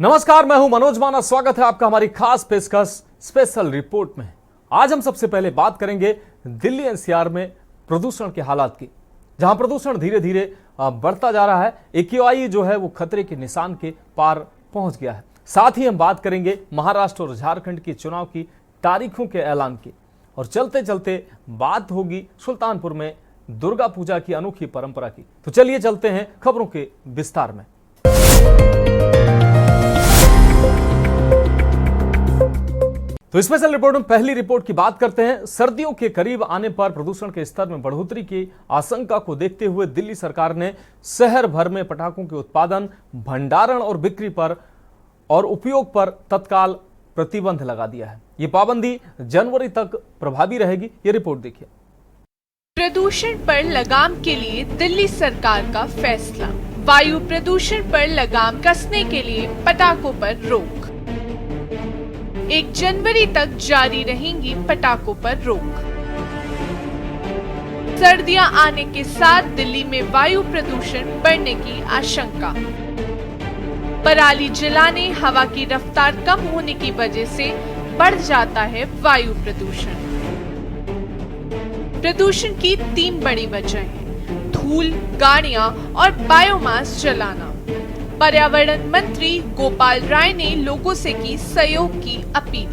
नमस्कार, मैं हूं मनोज माना। स्वागत है आपका हमारी खास पेशकश स्पेशल रिपोर्ट में। आज हम सबसे पहले बात करेंगे दिल्ली एनसीआर में प्रदूषण के हालात की, जहां प्रदूषण धीरे धीरे बढ़ता जा रहा है। एक्यूआई जो है वो खतरे के निशान के पार पहुंच गया है। साथ ही हम बात करेंगे महाराष्ट्र और झारखंड की चुनाव की तारीखों के ऐलान की, और चलते चलते बात होगी सुल्तानपुर में दुर्गा पूजा की अनोखी परंपरा की। तो चलिए चलते हैं खबरों के विस्तार में। तो स्पेशल रिपोर्ट में पहली रिपोर्ट की बात करते हैं। सर्दियों के करीब आने पर प्रदूषण के स्तर में बढ़ोतरी की आशंका को देखते हुए दिल्ली सरकार ने शहर भर में पटाखों के उत्पादन, भंडारण और बिक्री पर और उपयोग पर तत्काल प्रतिबंध लगा दिया है। ये पाबंदी जनवरी तक प्रभावी रहेगी। ये रिपोर्ट देखिए। प्रदूषण पर लगाम के लिए दिल्ली सरकार का फैसला। वायु प्रदूषण पर लगाम कसने के लिए पटाखों पर रोक। 1 जनवरी तक जारी रहेंगी पटाखों पर रोक। सर्दियां आने के साथ दिल्ली में वायु प्रदूषण बढ़ने की आशंका। पराली जलाने, हवा की रफ्तार कम होने की वजह से बढ़ जाता है वायु प्रदूषण। प्रदूषण की 3 बड़ी वजह हैं: धूल, गाड़ियां और बायोमास जलाना। पर्यावरण मंत्री गोपाल राय ने लोगों से की सहयोग की अपील।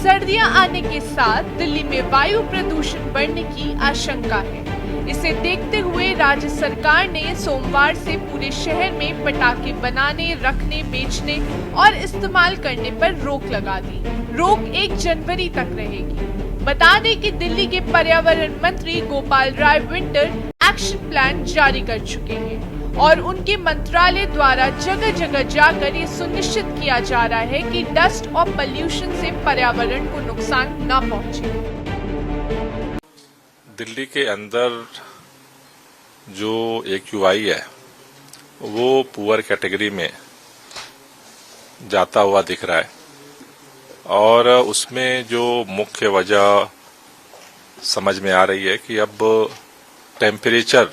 सर्दियां आने के साथ दिल्ली में वायु प्रदूषण बढ़ने की आशंका है। इसे देखते हुए राज्य सरकार ने सोमवार से पूरे शहर में पटाखे बनाने, रखने, बेचने और इस्तेमाल करने पर रोक लगा दी। रोक 1 जनवरी तक रहेगी। बता दें कि दिल्ली के पर्यावरण मंत्री Gopal Rai winter action plan जारी कर चुके हैं और उनके मंत्रालय द्वारा जगह जगह जाकर ये सुनिश्चित किया जा रहा है कि डस्ट और पॉल्यूशन से पर्यावरण को नुकसान न पहुंचे। दिल्ली के अंदर जो एक्यूआई है वो पुअर कैटेगरी में जाता हुआ दिख रहा है, और उसमें जो मुख्य वजह समझ में आ रही है कि अब टेम्परेचर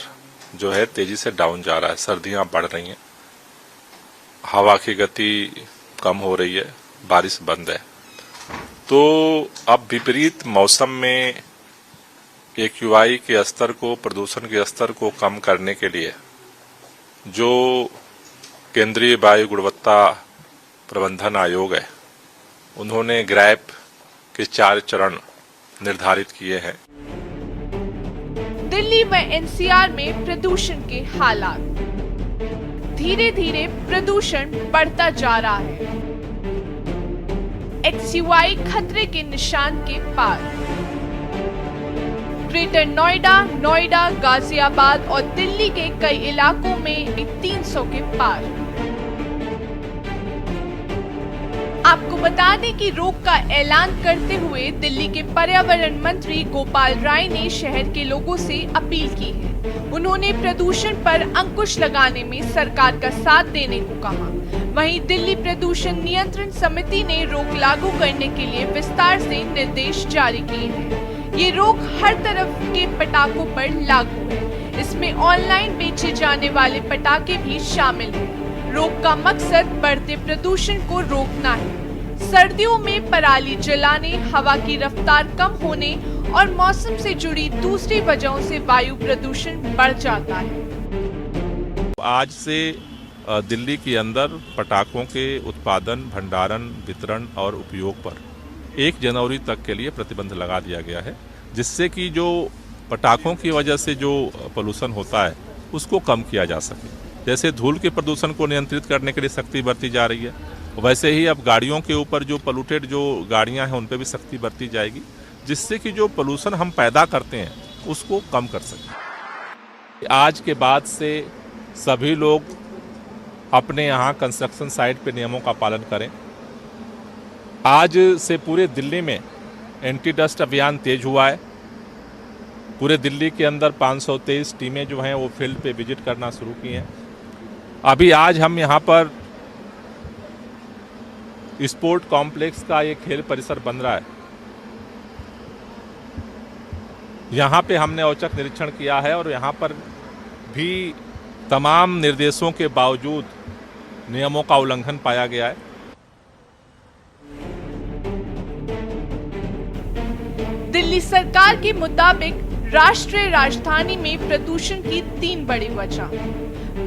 जो है तेजी से डाउन जा रहा है। सर्दियां बढ़ रही हैं, हवा की गति कम हो रही है, बारिश बंद है। तो अब विपरीत मौसम में एक्यूआई के स्तर को, प्रदूषण के स्तर को कम करने के लिए जो केंद्रीय वायु गुणवत्ता प्रबंधन आयोग है, उन्होंने ग्रैप के 4 चरण निर्धारित किए हैं। दिल्ली व एनसीआर में प्रदूषण के हालात। धीरे धीरे प्रदूषण बढ़ता जा रहा है। एक्यूआई खतरे के निशान के पार। ग्रेटर नोएडा, गाजियाबाद और दिल्ली के कई इलाकों में 300 के पार। आपको बता दें कि रोक का ऐलान करते हुए दिल्ली के पर्यावरण मंत्री गोपाल राय ने शहर के लोगों से अपील की है। उन्होंने प्रदूषण पर अंकुश लगाने में सरकार का साथ देने को कहा। वहीं दिल्ली प्रदूषण नियंत्रण समिति ने रोक लागू करने के लिए विस्तार से निर्देश जारी किए हैं। ये रोक हर तरफ के पटाखों पर लागू है। इसमें ऑनलाइन बेचे जाने वाले पटाखे भी शामिल हैं। रोक का मकसद बढ़ते प्रदूषण को रोकना है। सर्दियों में पराली जलाने, हवा की रफ्तार कम होने और मौसम से जुड़ी दूसरी वजहों से वायु प्रदूषण बढ़ जाता है। आज से दिल्ली के अंदर पटाखों के उत्पादन, भंडारण, वितरण और उपयोग पर 1 जनवरी तक के लिए प्रतिबंध लगा दिया गया है, जिससे कि जो पटाखों की वजह से जो पोल्यूशन होता है उसको कम किया जा सके। जैसे धूल के प्रदूषण को नियंत्रित करने के लिए सख्ती बरती जा रही है, वैसे ही अब गाड़ियों के ऊपर जो पोल्यूटेड जो गाड़ियां हैं उन पर भी सख्ती बरती जाएगी, जिससे कि जो पोल्यूशन हम पैदा करते हैं उसको कम कर सकें। आज के बाद से सभी लोग अपने यहाँ कंस्ट्रक्शन साइट पे नियमों का पालन करें। आज से पूरे दिल्ली में एंटी डस्ट अभियान तेज हुआ है। पूरे दिल्ली के अंदर 523 टीमें जो हैं वो फील्ड पे विजिट करना शुरू की हैं। अभी आज हम यहाँ पर स्पोर्ट कॉम्प्लेक्स का ये खेल परिसर बन रहा है, यहाँ पे हमने औचक निरीक्षण किया है और यहाँ पर भी तमाम निर्देशों के बावजूद नियमों का उल्लंघन पाया गया है। दिल्ली सरकार के मुताबिक राष्ट्रीय राजधानी में प्रदूषण की 3 बड़ी वजह: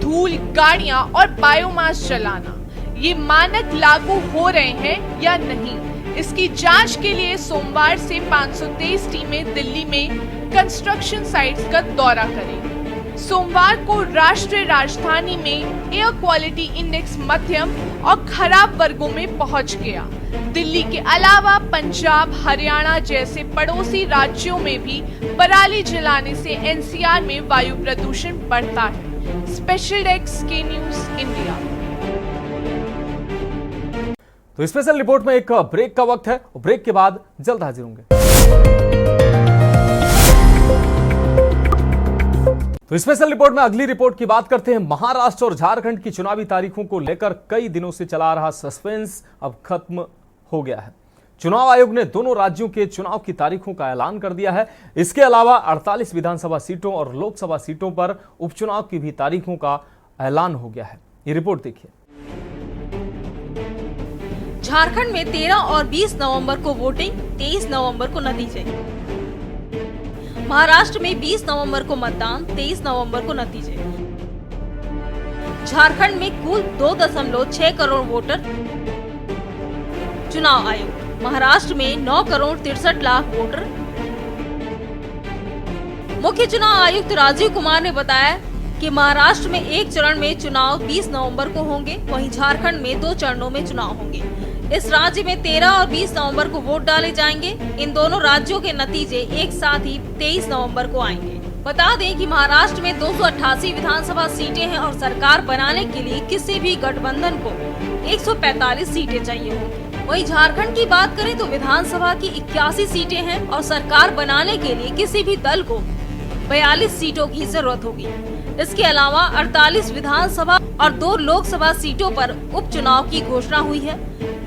धूल, गाड़ियां और बायोमास जलाना। ये मानक लागू हो रहे हैं या नहीं, इसकी जांच के लिए सोमवार से 523 टीमें दिल्ली में कंस्ट्रक्शन साइट्स का दौरा करेंगी। सोमवार को राष्ट्रीय राजधानी में एयर क्वालिटी इंडेक्स मध्यम और खराब वर्गों में पहुंच गया। दिल्ली के अलावा पंजाब, हरियाणा जैसे पड़ोसी राज्यों में भी पराली जलाने से एनसीआर में वायु प्रदूषण बढ़ता है। स्पेशल डेस्क के न्यूज इंडिया। तो स्पेशल रिपोर्ट में एक ब्रेक का वक्त है और ब्रेक के बाद जल्द हाजिर होंगे। तो स्पेशल रिपोर्ट में अगली रिपोर्ट की बात करते हैं। महाराष्ट्र और झारखंड की चुनावी तारीखों को लेकर कई दिनों से चला रहा सस्पेंस अब खत्म हो गया है। चुनाव आयोग ने दोनों राज्यों के चुनाव की तारीखों का ऐलान कर दिया है। इसके अलावा 48 विधानसभा सीटों और लोकसभा सीटों पर उपचुनाव की भी तारीखों का ऐलान हो गया है। ये रिपोर्ट देखिए। झारखंड में 13 और 20 नवंबर को वोटिंग, 23 नवंबर को नतीजे। महाराष्ट्र में 20 नवंबर को मतदान, 23 नवंबर को नतीजे। झारखंड में कुल 2.6 करोड़ वोटर। चुनाव आयोग महाराष्ट्र में 9 करोड़ 63 लाख वोटर। मुख्य चुनाव आयुक्त राजीव कुमार ने बताया कि महाराष्ट्र में एक चरण में चुनाव 20 नवंबर को होंगे, वहीं झारखंड में 2 चरणों में चुनाव होंगे। इस राज्य में 13 और 20 नवंबर को वोट डाले जाएंगे। इन दोनों राज्यों के नतीजे एक साथ ही 23 नवंबर को आएंगे। बता दें कि महाराष्ट्र में 288 विधानसभा सीटें हैं और सरकार बनाने के लिए किसी भी गठबंधन को 145 सीटें चाहिए होंगी। वहीं झारखंड की बात करें तो विधानसभा की 81 सीटें हैं और सरकार बनाने के लिए किसी भी दल को 42 सीटों की जरूरत होगी। इसके अलावा 48 विधानसभा और 2 लोकसभा सीटों पर उपचुनाव की घोषणा हुई है।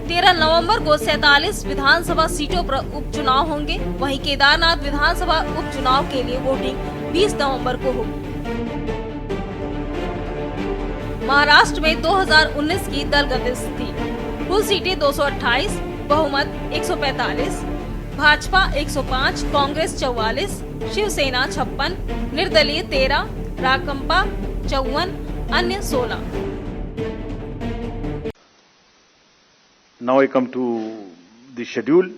13 नवंबर को 47 विधानसभा सीटों पर उपचुनाव होंगे। वहीं केदारनाथ विधानसभा उपचुनाव के लिए वोटिंग 20 नवंबर को होगी। महाराष्ट्र में 2019 की दलगत स्थिति: कुल सीटें 228, बहुमत 145, भाजपा 105, कांग्रेस 44, शिवसेना 56, निर्दलीय 13, राकंपा 54, अन्य 16। Now I come to the schedule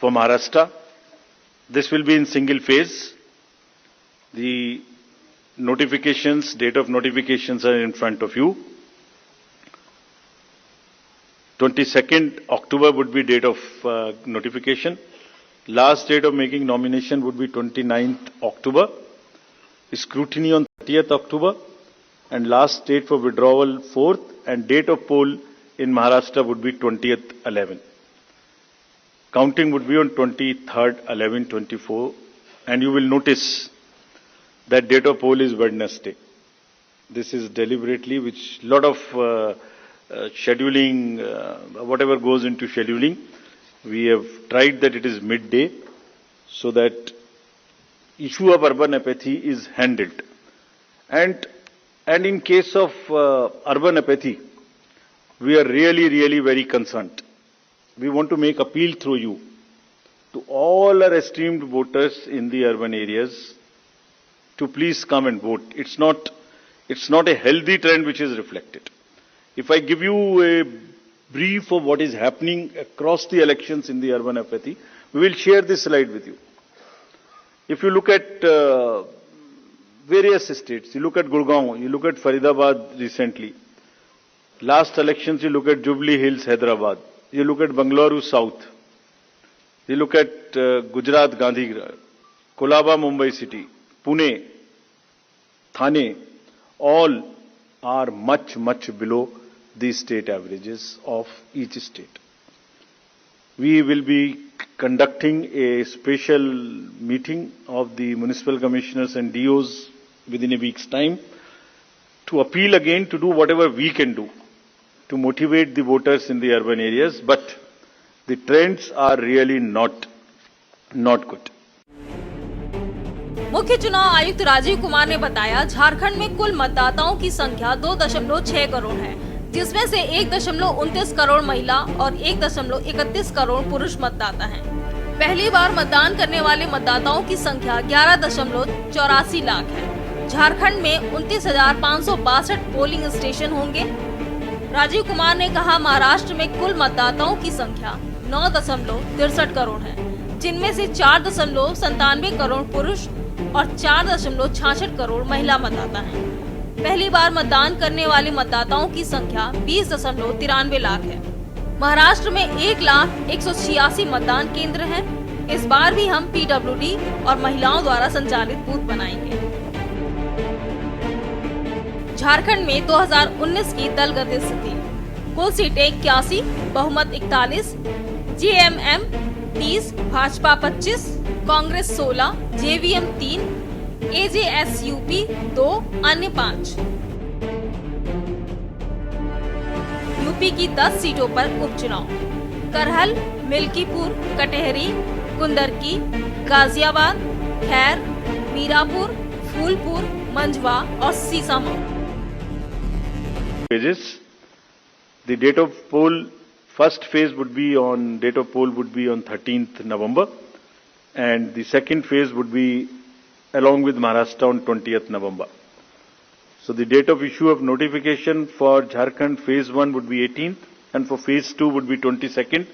for Maharashtra. This will be in single phase. The notifications, date of notifications are in front of you. 22nd October would be date of notification. Last date of making nomination would be 29th October. Scrutiny on 30th October. And last date for withdrawal 4th, and date of poll in Maharashtra would be 20th 11. Counting would be on 23rd 11/24, and you will notice that date of poll is Wednesday. This is deliberately, which lot of scheduling, whatever goes into scheduling, we have tried that it is midday, so that issue of urban apathy is handled. And in case of urban apathy, we are really very concerned. We want to make appeal through you to all our esteemed voters in the urban areas to please come and vote. It's not a healthy trend which is reflected. If I give you a brief of what is happening across the elections in the urban apathy, we will share this slide with you. If you look at various states, you look at Gurgaon, you look at Faridabad recently. Last elections, you look at Jubilee Hills, Hyderabad. You look at Bangalore South. You look at Gujarat, Gandhigram, Kolaba, Mumbai City, Pune, Thane. All are much below the state averages of each state. We will be conducting a special meeting of the municipal commissioners and DOs within a week's time to appeal again to do whatever we can do to motivate the voters in the urban areas, but the trends are really not good. मुख्य चुनाव आयुक्त राजीव कुमार ने बताया, झारखंड में कुल मतदाताओं की संख्या 2.6 करोड़ है, जिसमें से 1.29 करोड़ महिला और 1.31 करोड़ पुरुष मतदाता हैं। पहली बार मतदान करने वाले मतदाताओं की संख्या 11.84 लाख है। झारखंड में 29,562 पोलिंग स्टेशन होंगे। राजीव कुमार ने कहा, महाराष्ट्र में कुल मतदाताओं की संख्या 9.63 करोड़ है, जिनमें से 4.97 करोड़ पुरुष और 4.66 करोड़ महिला मतदाता हैं। पहली बार मतदान करने वाले मतदाताओं की संख्या 20.93 लाख है। महाराष्ट्र में 1,01,86 मतदान केंद्र हैं। इस बार भी हम PWD और महिलाओं द्वारा संचालित बूथ बनाएंगे। झारखंड में 2019 की दलगत स्थिति, कुल सीटें 81, बहुमत 41, JMM 30, Bhajpa 25, Congress 16, JVM 3, AJSUP 2, अन्य 5। यूपी की 10 सीटों पर उपचुनाव, करहल, मिल्कीपुर, कटेहरी, कुंदरकी, गाजियाबाद, खैर, मीरापुर, फूलपुर, मंझवा और Sisamau. The date of poll, first phase would be on, date of poll would be on 13th November, and the second phase would be along with Maharashtra on 20th November. So the date of issue of notification for Jharkhand phase 1 would be 18th, and for phase 2 would be 22nd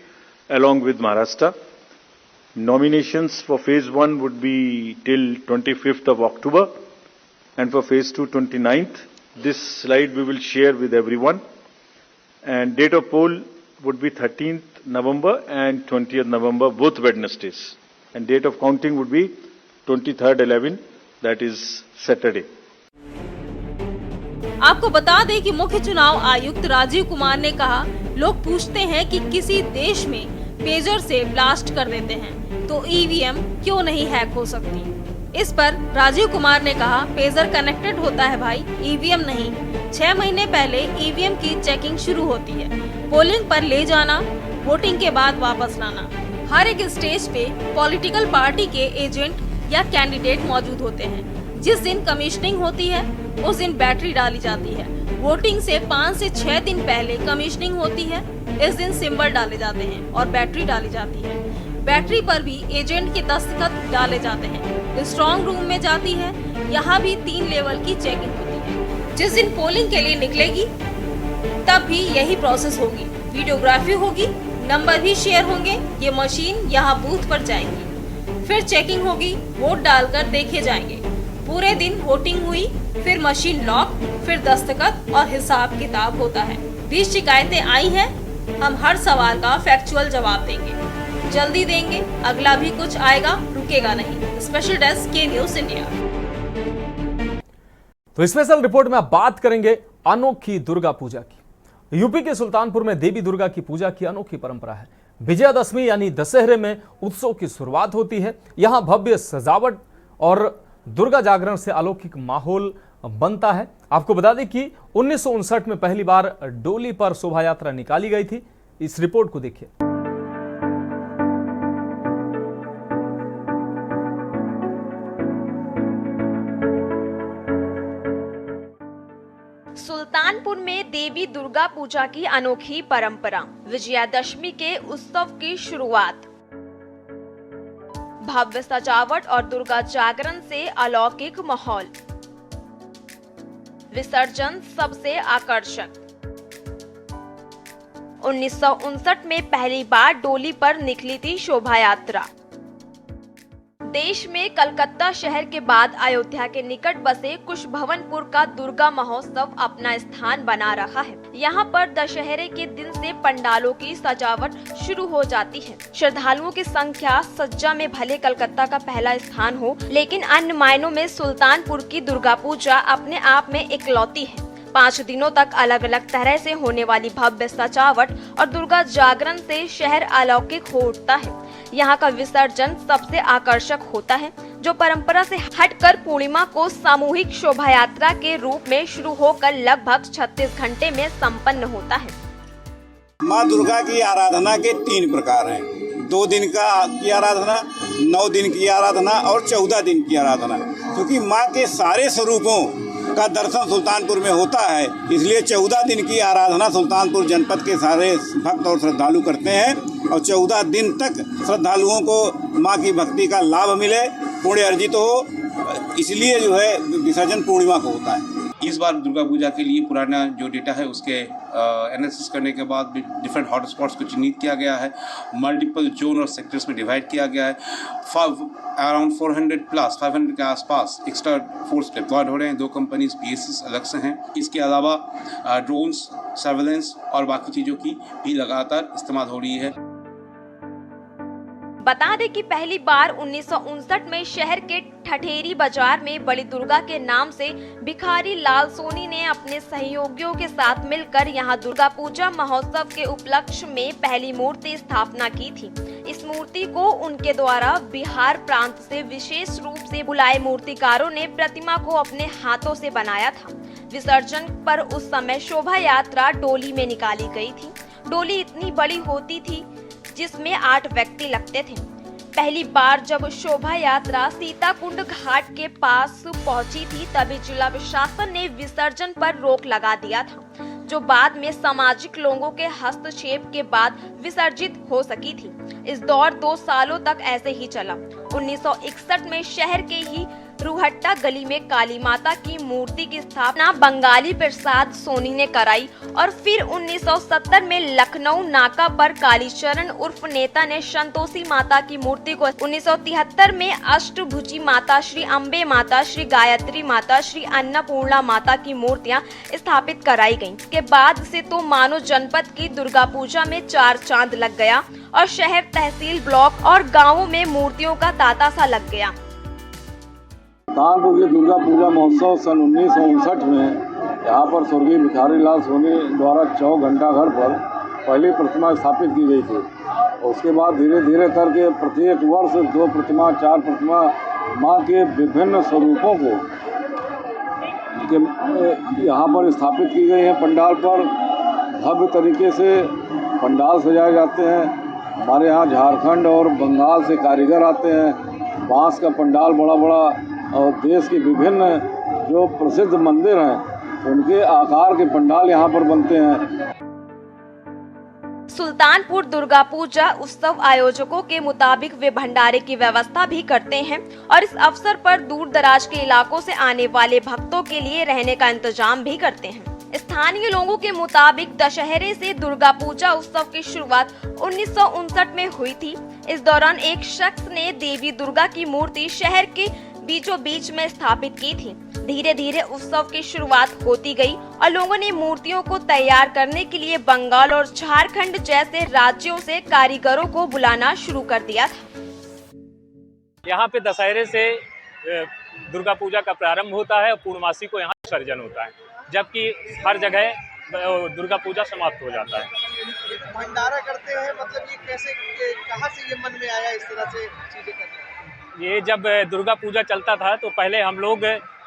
along with Maharashtra. Nominations for phase 1 would be till 25th of October, and for phase 2 29th. This slide we will share with everyone. And date of poll would be 13th November and 20th November, both Wednesdays. And date of counting would be 23rd 11, that is Saturday. आपको बता दें कि मुख्य चुनाव आयुक्त राजीव कुमार ने कहा, लोग पूछते हैं कि किसी देश में पेजर से ब्लास्ट कर देते हैं तो ईवीएम क्यों नहीं हैक हो सकती। इस पर राजीव कुमार ने कहा, पेजर कनेक्टेड होता है भाई, ईवीएम नहीं। 6 महीने पहले ईवीएम की चेकिंग शुरू होती है, पोलिंग पर ले जाना, वोटिंग के बाद वापस लाना। हर एक स्टेज पे पॉलिटिकल पार्टी के एजेंट या कैंडिडेट मौजूद होते हैं। जिस दिन कमीशनिंग होती है उस दिन बैटरी डाली जाती है। वोटिंग से 5 से 6 दिन पहले कमीशनिंग होती है, इस दिन सिंबल डाले जाते हैं और बैटरी डाली जाती है। बैटरी पर भी एजेंट के दस्तखत डाले जाते हैं। स्ट्रॉन्ग रूम में जाती है, यहाँ भी 3 लेवल की चेकिंग होती है। जिस दिन पोलिंग के लिए निकलेगी तब भी यही प्रोसेस होगी, वीडियोग्राफी होगी, नंबर भी शेयर होंगे। ये मशीन यहाँ बूथ पर जाएगी, फिर चेकिंग होगी, वोट डालकर देखे जाएंगे। पूरे दिन वोटिंग हुई, फिर मशीन लॉक, फिर दस्तखत और हिसाब किताब होता है। 20 शिकायतें आई हैं, हम हर सवाल का फैक्चुअल जवाब देंगे, जल्दी देंगे। अगला भी कुछ आएगा, रुकेगा नहीं। स्पेशल डेस्क के न्यूज इंडिया। तो स्पेशल रिपोर्ट में आप बात करेंगे अनोखी दुर्गा पूजा की। यूपी के सुल्तानपुर में देवी दुर्गा की पूजा की अनोखी परंपरा है। विजयादशमी यानी दशहरे में उत्सव की शुरुआत होती है। यहाँ भव्य सजावट और दुर्गा जागरण से अलौकिक माहौल बनता है। आपको बता दें कि 1959 में पहली बार डोली पर शोभा यात्रा निकाली गई थी। इस रिपोर्ट को देखिए। सुल्तानपुर में देवी दुर्गा पूजा की अनोखी परंपरा, विजयादशमी के उत्सव की शुरुआत, भव्य सजावट और दुर्गा जागरण से अलौकिक माहौल, विसर्जन सबसे आकर्षक। 1959 में पहली बार डोली पर निकली थी शोभा यात्रा। देश में कलकत्ता शहर के बाद अयोध्या के निकट बसे कुशभवनपुर का दुर्गा महोत्सव अपना स्थान बना रहा है। यहाँ पर दशहरे के दिन से पंडालों की सजावट शुरू हो जाती है। श्रद्धालुओं की संख्या सज्जा में भले कलकत्ता का पहला स्थान हो, लेकिन अन्य मायनों में सुल्तानपुर की दुर्गा पूजा अपने आप में इकलौती है। 5 दिनों तक अलग अलग तरह से होने वाली भव्य सजावट और दुर्गा जागरण से शहर अलौकिक हो उठता है। यहाँ का विसर्जन सबसे आकर्षक होता है, जो परंपरा से हटकर पूर्णिमा को सामूहिक शोभा यात्रा के रूप में शुरू होकर लगभग 36 घंटे में संपन्न होता है। माँ दुर्गा की आराधना के 3 प्रकार हैं। 2 दिन की आराधना, 9 दिन की आराधना और 14 दिन की आराधना। क्योंकि माँ के सारे स्वरूपों का दर्शन सुल्तानपुर में होता है, इसलिए 14 दिन की आराधना सुल्तानपुर जनपद के सारे भक्त और श्रद्धालु करते हैं और 14 दिन तक श्रद्धालुओं को माँ की भक्ति का लाभ मिले, पुण्य अर्जित हो, इसलिए जो है विसर्जन पूर्णिमा को होता है। इस बार दुर्गा पूजा के लिए पुराना जो डेटा है उसके एनालिसिस करने के बाद डिफरेंट हॉटस्पॉट्स को चिन्हित किया गया है, मल्टीपल जोन और सेक्टर्स में डिवाइड किया गया है। अराउंड 500 के आसपास एक्स्ट्रा फोर्स डिप्लॉयड हो रहे हैं। 2 कंपनीज PSCs अलग से हैं। इसके अलावा ड्रोन्स, सर्वेलेंस और बाकी चीज़ों की भी लगातार इस्तेमाल हो रही है। बता दें कि पहली बार 1959 में शहर के ठठेरी बाजार में बड़ी दुर्गा के नाम से भिखारी लाल सोनी ने अपने सहयोगियों के साथ मिलकर यहां दुर्गा पूजा महोत्सव के उपलक्ष्य में पहली मूर्ति स्थापना की थी। इस मूर्ति को उनके द्वारा बिहार प्रांत से विशेष रूप से बुलाए मूर्तिकारों ने प्रतिमा को अपने हाथों से बनाया था। विसर्जन पर उस समय शोभा यात्रा डोली में निकाली गई थी। डोली इतनी बड़ी होती थी जिसमें 8 व्यक्ति लगते थे। पहली बार जब शोभा यात्रा सीताकुंड घाट के पास पहुंची थी तभी जिला प्रशासन ने विसर्जन पर रोक लगा दिया था, जो बाद में सामाजिक लोगों के हस्तक्षेप के बाद विसर्जित हो सकी थी। इस दौर 2 सालों तक ऐसे ही चला। 1961 में शहर के ही रुहट्टा गली में काली माता की मूर्ति की स्थापना बंगाली प्रसाद सोनी ने कराई और फिर 1970 में लखनऊ नाका पर कालीचरण उर्फ नेता ने संतोषी माता की मूर्ति को 1973 में अष्टभुजी माता, श्री अम्बे माता, श्री गायत्री माता, श्री अन्नपूर्णा माता की मूर्तियां स्थापित कराई गयी। इसके बाद से तो मानो जनपद की दुर्गा पूजा में 4 चांद लग गया और शहर, तहसील, ब्लॉक और गाँवों में मूर्तियों का तांता सा लग गया। सुल्तानपुर की दुर्गा पूजा महोत्सव सन 1959 में यहाँ पर स्वर्गीय भिखारी लाल सोनी द्वारा चौक घंटा घर पर पहली प्रतिमा स्थापित की गई थी। उसके बाद धीरे धीरे करके प्रत्येक वर्ष 2 प्रतिमा, 4 प्रतिमा माँ के विभिन्न स्वरूपों को यहाँ पर स्थापित की गई है। पंडाल पर भव्य तरीके से पंडाल सजाए जाते हैं। हमारे यहाँ झारखंड और बंगाल से कारीगर आते हैं। बांस का पंडाल बड़ा बड़ा और देश के विभिन्न जो प्रसिद्ध मंदिर हैं उनके आकार के पंडाल यहाँ पर बनते हैं। सुल्तानपुर दुर्गा पूजा उत्सव आयोजकों के मुताबिक वे भंडारे की व्यवस्था भी करते हैं और इस अवसर पर दूर दराज के इलाकों से आने वाले भक्तों के लिए रहने का इंतजाम भी करते हैं। स्थानीय लोगों के मुताबिक दशहरे से दुर्गा पूजा उत्सव की शुरुआत 1959 में हुई थी। इस दौरान एक शख्स ने देवी दुर्गा की मूर्ति शहर के बीचों बीच में स्थापित की थी। धीरे धीरे उत्सव की शुरुआत होती गई और लोगों ने मूर्तियों को तैयार करने के लिए बंगाल और झारखंड जैसे राज्यों से कारीगरों को बुलाना शुरू कर दिया था। यहाँ पे दशहरे से दुर्गा पूजा का प्रारंभ होता है और पूर्णमासी को यहाँ विसर्जन होता है, जबकि हर जगह दुर्गा पूजा समाप्त हो जाता है। भंडारा करते हैं, मतलब ये कैसे, कहाँ से ये मन में आया इस तरह से चीजें करना? ये जब दुर्गा पूजा चलता था तो पहले हम लोग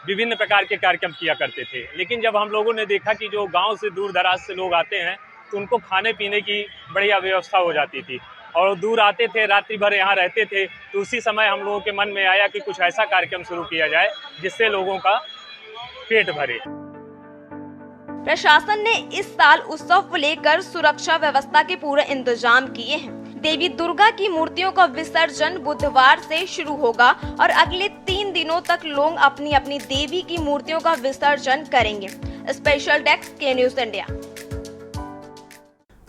विभिन्न प्रकार के कार्यक्रम किया करते थे, लेकिन जब हम लोगों ने देखा कि जो गांव से दूर दराज से लोग आते हैं तो उनको खाने पीने की बढ़िया व्यवस्था हो जाती थी और दूर आते थे, रात्रि भर यहाँ रहते थे, तो उसी समय हम लोगों के मन में आया कि कुछ ऐसा कार्यक्रम शुरू किया जाए जिससे लोगों का पेट भरे। प्रशासन ने इस साल उत्सव को लेकर सुरक्षा व्यवस्था के पूरे इंतजाम किए हैं। देवी दुर्गा की मूर्तियों का विसर्जन बुधवार से शुरू होगा और अगले 3 दिनों तक लोग अपनी अपनी देवी की मूर्तियों का विसर्जन करेंगे। स्पेशल डेस्क के न्यूज इंडिया।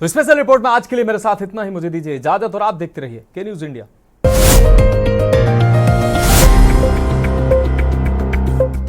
तो स्पेशल रिपोर्ट में आज के लिए मेरे साथ इतना ही। मुझे दीजिए इजाजत और आप देखते रहिए के न्यूज इंडिया।